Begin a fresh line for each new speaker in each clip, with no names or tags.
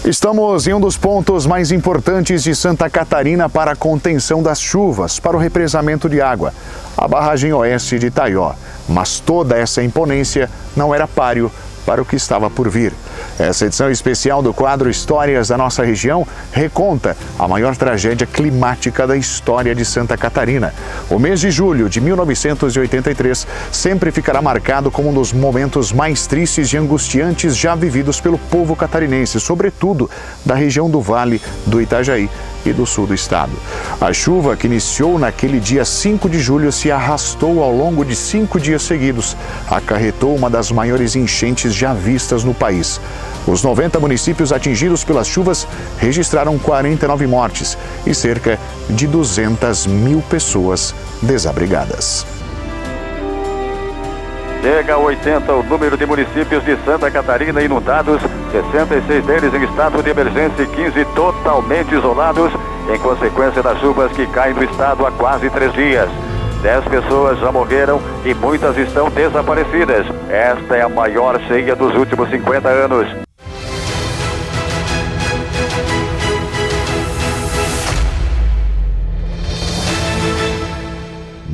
Estamos em um dos pontos mais importantes de Santa Catarina para a contenção das chuvas, para o represamento de água, a barragem oeste de Itaió. Mas toda essa imponência não era páreo para o que estava por vir. Essa edição especial do quadro Histórias da Nossa Região reconta a maior tragédia climática da história de Santa Catarina. O mês de julho de 1983 sempre ficará marcado como um dos momentos mais tristes e angustiantes já vividos pelo povo catarinense, sobretudo da região do Vale do Itajaí e do sul do estado. A chuva que iniciou naquele dia 5 de julho se arrastou ao longo de 5 dias seguidos, acarretou uma das maiores enchentes já vistas no país. Os 90 municípios atingidos pelas chuvas registraram 49 mortes e cerca de 200 mil pessoas desabrigadas.
Chega a 80 o número de municípios de Santa Catarina inundados, 66 deles em estado de emergência e 15 totalmente isolados, em consequência das chuvas que caem no estado há quase 3 dias. 10 pessoas já morreram e muitas estão desaparecidas. Esta é a maior cheia dos últimos 50 anos.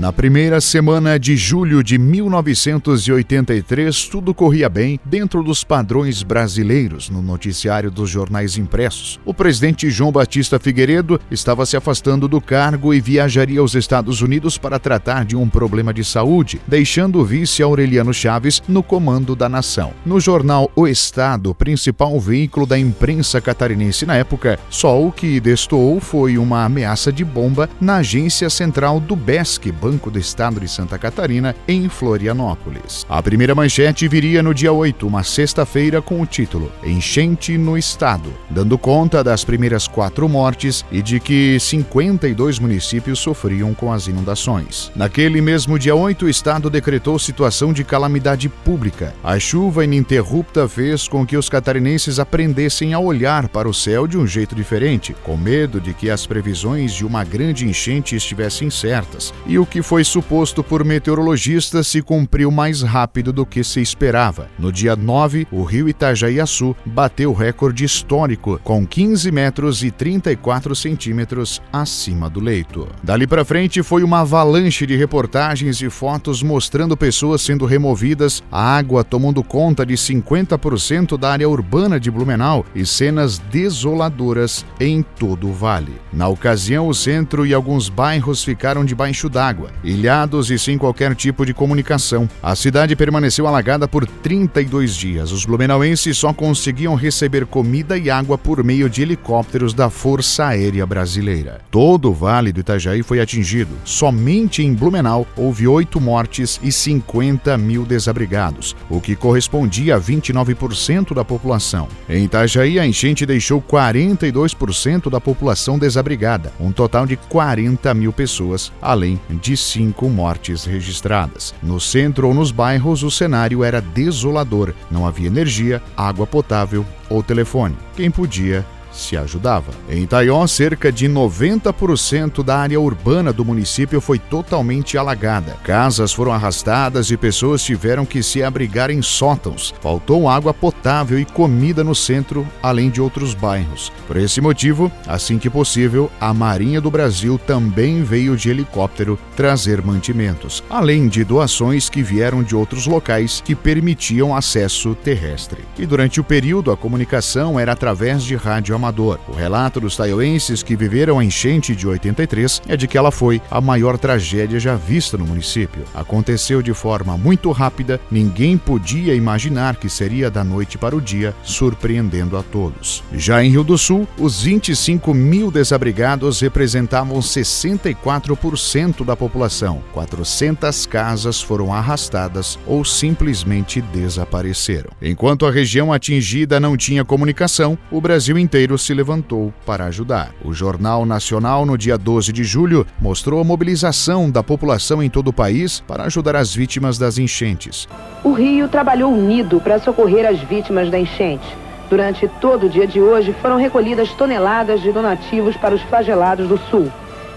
Na primeira semana de julho de 1983, tudo corria bem dentro dos padrões brasileiros no noticiário dos jornais impressos. O presidente João Batista Figueiredo estava se afastando do cargo e viajaria aos Estados Unidos para tratar de um problema de saúde, deixando o vice Aureliano Chaves no comando da nação. No jornal O Estado, principal veículo da imprensa catarinense na época, só o que destoou foi uma ameaça de bomba na agência central do BESC, Banco do Estado de Santa Catarina, em Florianópolis. A primeira manchete viria no dia 8, uma sexta-feira, com o título Enchente no Estado, dando conta das primeiras 4 mortes e de que 52 municípios sofriam com as inundações. Naquele mesmo dia 8, o Estado decretou situação de calamidade pública. A chuva ininterrupta fez com que os catarinenses aprendessem a olhar para o céu de um jeito diferente, com medo de que as previsões de uma grande enchente estivessem certas, e o que foi suposto por meteorologistas se cumpriu mais rápido do que se esperava. No dia 9, o rio Itajaí-Açu bateu recorde histórico, com 15 metros e 34 centímetros acima do leito. Dali para frente foi uma avalanche de reportagens e fotos mostrando pessoas sendo removidas, a água tomando conta de 50% da área urbana de Blumenau e cenas desoladoras em todo o vale. Na ocasião, o centro e alguns bairros ficaram debaixo d'água, ilhados e sem qualquer tipo de comunicação. A cidade permaneceu alagada por 32 dias. Os blumenauenses só conseguiam receber comida e água por meio de helicópteros da Força Aérea Brasileira. Todo o Vale do Itajaí foi atingido. Somente em Blumenau houve 8 mortes e 50 mil desabrigados, o que correspondia a 29% da população. Em Itajaí, a enchente deixou 42% da população desabrigada, um total de 40 mil pessoas, além de 5 mortes registradas. No centro ou nos bairros, o cenário era desolador. Não havia energia, água potável ou telefone. Quem podia se ajudava. Em Itaió, cerca de 90% da área urbana do município foi totalmente alagada. Casas foram arrastadas e pessoas tiveram que se abrigar em sótãos. Faltou água potável e comida no centro, além de outros bairros. Por esse motivo, assim que possível, a Marinha do Brasil também veio de helicóptero trazer mantimentos, além de doações que vieram de outros locais que permitiam acesso terrestre. E durante o período, a comunicação era através de rádio amador. O relato dos taioenses que viveram a enchente de 83 é de que ela foi a maior tragédia já vista no município. Aconteceu de forma muito rápida, ninguém podia imaginar que seria da noite para o dia, surpreendendo a todos. Já em Rio do Sul, os 25 mil desabrigados representavam 64% da população. 400 casas foram arrastadas ou simplesmente desapareceram. Enquanto a região atingida não tinha comunicação, o Brasil inteiro se levantou para ajudar. O Jornal Nacional, no dia 12 de julho, mostrou a mobilização da população em todo o país para ajudar as vítimas das enchentes.
O Rio trabalhou unido para socorrer as vítimas da enchente. Durante todo o dia de hoje, foram recolhidas toneladas de donativos para os flagelados do Sul.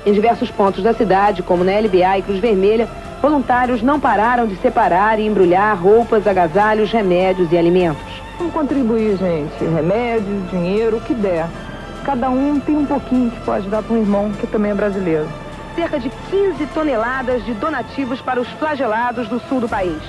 Em diversos pontos da cidade, como na LBA e Cruz Vermelha, voluntários não pararam de separar e embrulhar roupas, agasalhos, remédios e alimentos.
Vamos contribuir, gente. Remédio, dinheiro, o que der. Cada um tem um pouquinho que pode dar para um irmão que também é brasileiro.
Cerca de 15 toneladas de donativos para os flagelados do sul do país.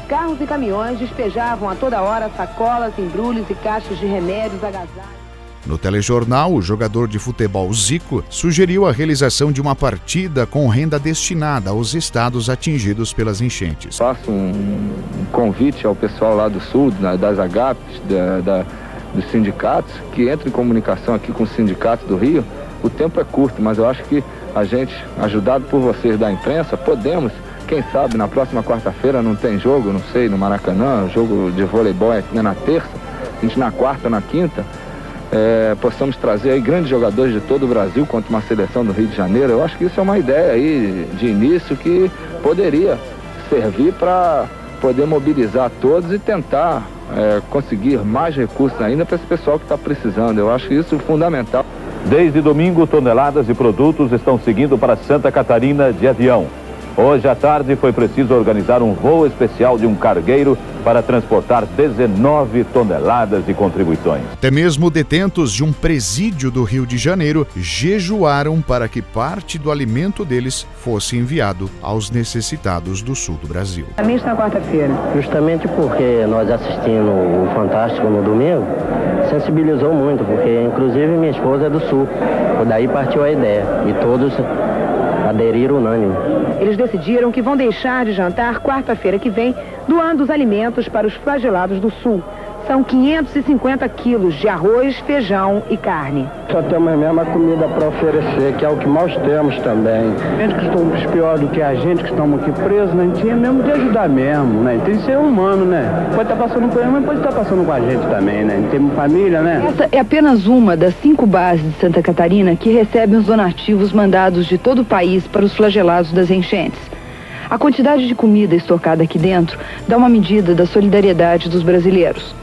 Carros e caminhões despejavam a toda hora sacolas, embrulhos e caixas de remédios, agasalhos.
No telejornal, o jogador de futebol Zico sugeriu a realização de uma partida com renda destinada aos estados atingidos pelas enchentes.
Faço um convite ao pessoal lá do sul, das AGAPs, dos sindicatos, que entre em comunicação aqui com os sindicatos do Rio. O tempo é curto, mas eu acho que a gente, ajudado por vocês da imprensa, podemos, quem sabe, na próxima quarta-feira não tem jogo, não sei, no Maracanã, jogo de voleibol é na terça, a gente na quarta, na quinta, possamos trazer aí grandes jogadores de todo o Brasil contra uma seleção do Rio de Janeiro. Eu acho que isso é uma ideia aí de início que poderia servir para poder mobilizar todos e tentar conseguir mais recursos ainda para esse pessoal que está precisando. Eu acho isso fundamental.
Desde domingo, toneladas de produtos estão seguindo para Santa Catarina de avião. Hoje à tarde foi preciso organizar um voo especial de um cargueiro para transportar 19 toneladas de contribuições.
Até mesmo detentos de um presídio do Rio de Janeiro jejuaram para que parte do alimento deles fosse enviado aos necessitados do sul do Brasil.
Justamente na quarta-feira.
Justamente porque nós assistindo o Fantástico no domingo, sensibilizou muito, porque inclusive minha esposa é do sul. Daí partiu a ideia e todos aderiram unânime.
Eles decidiram que vão deixar de jantar quarta-feira que vem, doando os alimentos para os flagelados do sul. São 550 quilos de arroz, feijão e carne.
Só temos mesmo a comida para oferecer, que é o que nós temos também. Gente que estão pior do que a gente que estamos aqui presos, né? A gente tinha mesmo de ajudar mesmo, né? Tem que ser humano, né? Pode estar passando por ele, mas pode estar passando com a gente também, né? Temos família, né?
Essa é apenas uma das 5 bases de Santa Catarina que recebem os donativos mandados de todo o país para os flagelados das enchentes. A quantidade de comida estocada aqui dentro dá uma medida da solidariedade dos brasileiros.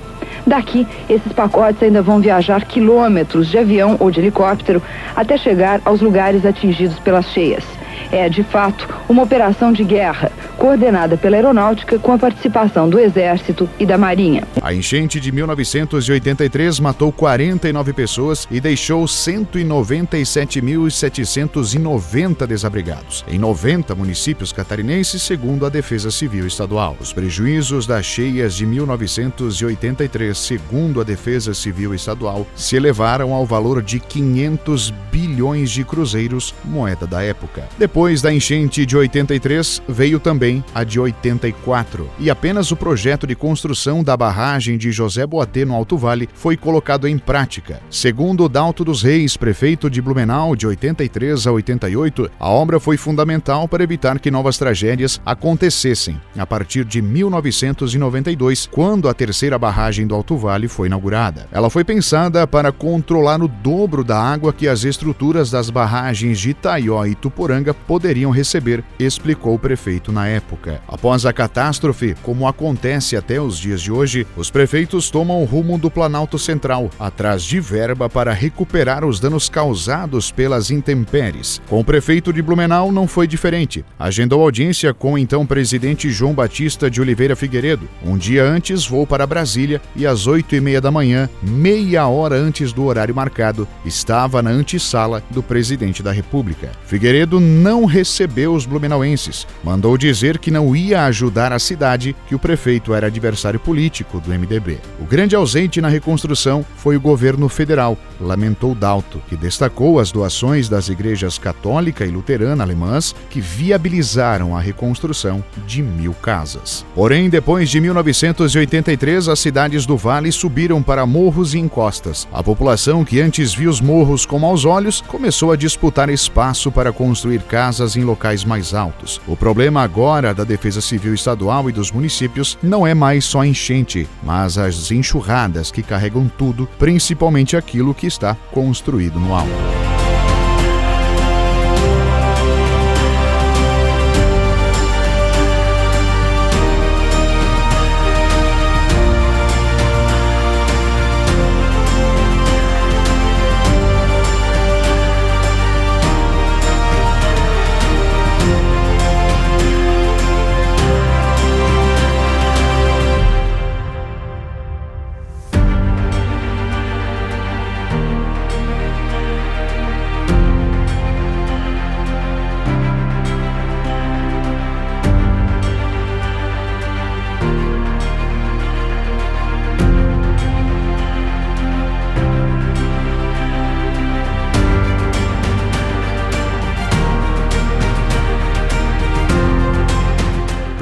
Daqui, esses pacotes ainda vão viajar quilômetros de avião ou de helicóptero até chegar aos lugares atingidos pelas cheias. É, de fato, uma operação de guerra, coordenada pela Aeronáutica com a participação do Exército e da Marinha.
A enchente de 1983 matou 49 pessoas e deixou 197.790 desabrigados, em 90 municípios catarinenses, segundo a Defesa Civil Estadual. Os prejuízos das cheias de 1983, segundo a Defesa Civil Estadual, se elevaram ao valor de 500 bilhões de cruzeiros, moeda da época. Depois da enchente de 83, veio também a de 84, e apenas o projeto de construção da barragem de José Boatê no Alto Vale foi colocado em prática. Segundo Dalto dos Reis, prefeito de Blumenau, de 83 a 88, a obra foi fundamental para evitar que novas tragédias acontecessem, a partir de 1992, quando a terceira barragem do Alto Vale foi inaugurada. Ela foi pensada para controlar o dobro da água que as estruturas das barragens de Itaió e Tuporanga poderiam receber, explicou o prefeito na época. Após a catástrofe, como acontece até os dias de hoje, os prefeitos tomam o rumo do Planalto Central, atrás de verba para recuperar os danos causados pelas intempéries. Com o prefeito de Blumenau não foi diferente. Agendou audiência com o então presidente João Batista de Oliveira Figueiredo. Um dia antes, voo para Brasília e às 8h30 da manhã, meia hora antes do horário marcado, estava na antessala do presidente da República. Figueiredo não recebeu os blumenauenses. Mandou dizer que não ia ajudar a cidade, que o prefeito era adversário político do MDB. O grande ausente na reconstrução foi o governo federal, lamentou Dalto, que destacou as doações das igrejas católica e luterana alemãs que viabilizaram a reconstrução de 1.000 casas. Porém, depois de 1983, as cidades do Vale subiram para morros e encostas. A população, que antes via os morros com maus olhos, começou a disputar espaço para construir casas em locais mais altos. O problema agora da Defesa Civil Estadual e dos municípios não é mais só enchente, mas as enxurradas que carregam tudo, principalmente aquilo que está construído no alto.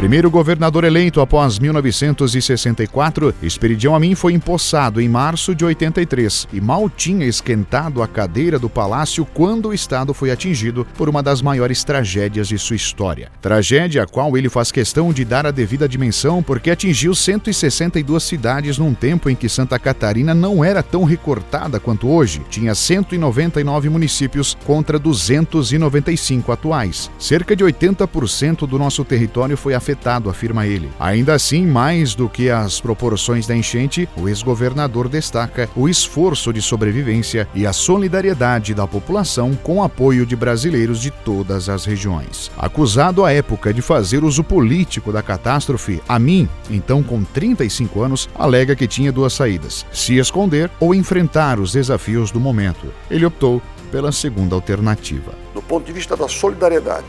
Primeiro governador eleito após 1964, Esperidião Amin foi empossado em março de 83 e mal tinha esquentado a cadeira do palácio quando o estado foi atingido por uma das maiores tragédias de sua história. Tragédia a qual ele faz questão de dar a devida dimensão porque atingiu 162 cidades num tempo em que Santa Catarina não era tão recortada quanto hoje. Tinha 199 municípios contra 295 atuais. Cerca de 80% do nosso território foi afetado, afirma ele. Ainda assim, mais do que as proporções da enchente, o ex-governador destaca o esforço de sobrevivência e a solidariedade da população com o apoio de brasileiros de todas as regiões. Acusado à época de fazer uso político da catástrofe, Amin, então com 35 anos, alega que tinha duas saídas: se esconder ou enfrentar os desafios do momento. Ele optou pela segunda alternativa.
Do ponto de vista da solidariedade,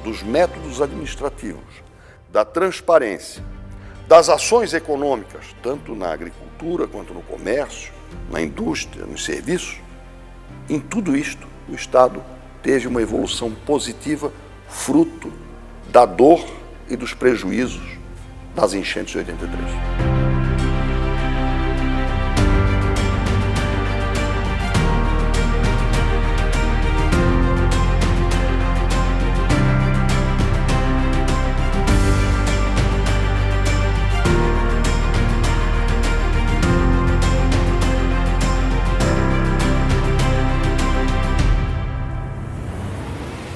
dos métodos administrativos, da transparência, das ações econômicas, tanto na agricultura quanto no comércio, na indústria, nos serviços, em tudo isto, o Estado teve uma evolução positiva, fruto da dor e dos prejuízos das enchentes de 83.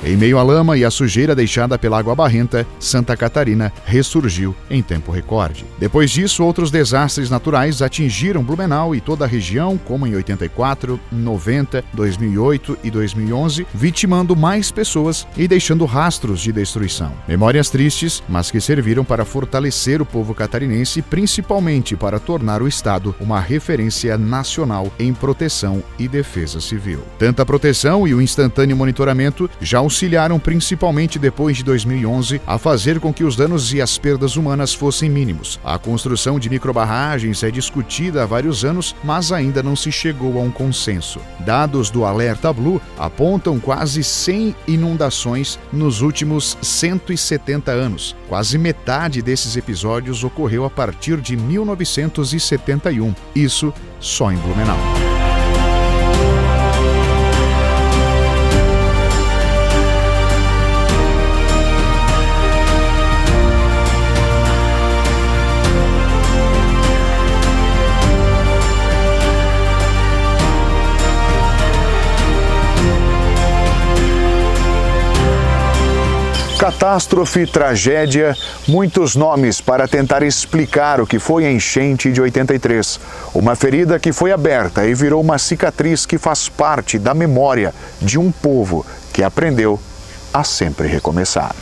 Em meio à lama e à sujeira deixada pela água barrenta, Santa Catarina ressurgiu em tempo recorde. Depois disso, outros desastres naturais atingiram Blumenau e toda a região, como em 84, 90, 2008 e 2011, vitimando mais pessoas e deixando rastros de destruição. Memórias tristes, mas que serviram para fortalecer o povo catarinense, principalmente para tornar o Estado uma referência nacional em proteção e defesa civil. Tanta proteção e o instantâneo monitoramento já auxiliaram principalmente depois de 2011 a fazer com que os danos e as perdas humanas fossem mínimos. A construção de microbarragens é discutida há vários anos, mas ainda não se chegou a um consenso. Dados do Alerta Blue apontam quase 100 inundações nos últimos 170 anos. Quase metade desses episódios ocorreu a partir de 1971. Isso só em Blumenau.
Catástrofe, tragédia, muitos nomes para tentar explicar o que foi a enchente de 83. Uma ferida que foi aberta e virou uma cicatriz que faz parte da memória de um povo que aprendeu a sempre recomeçar.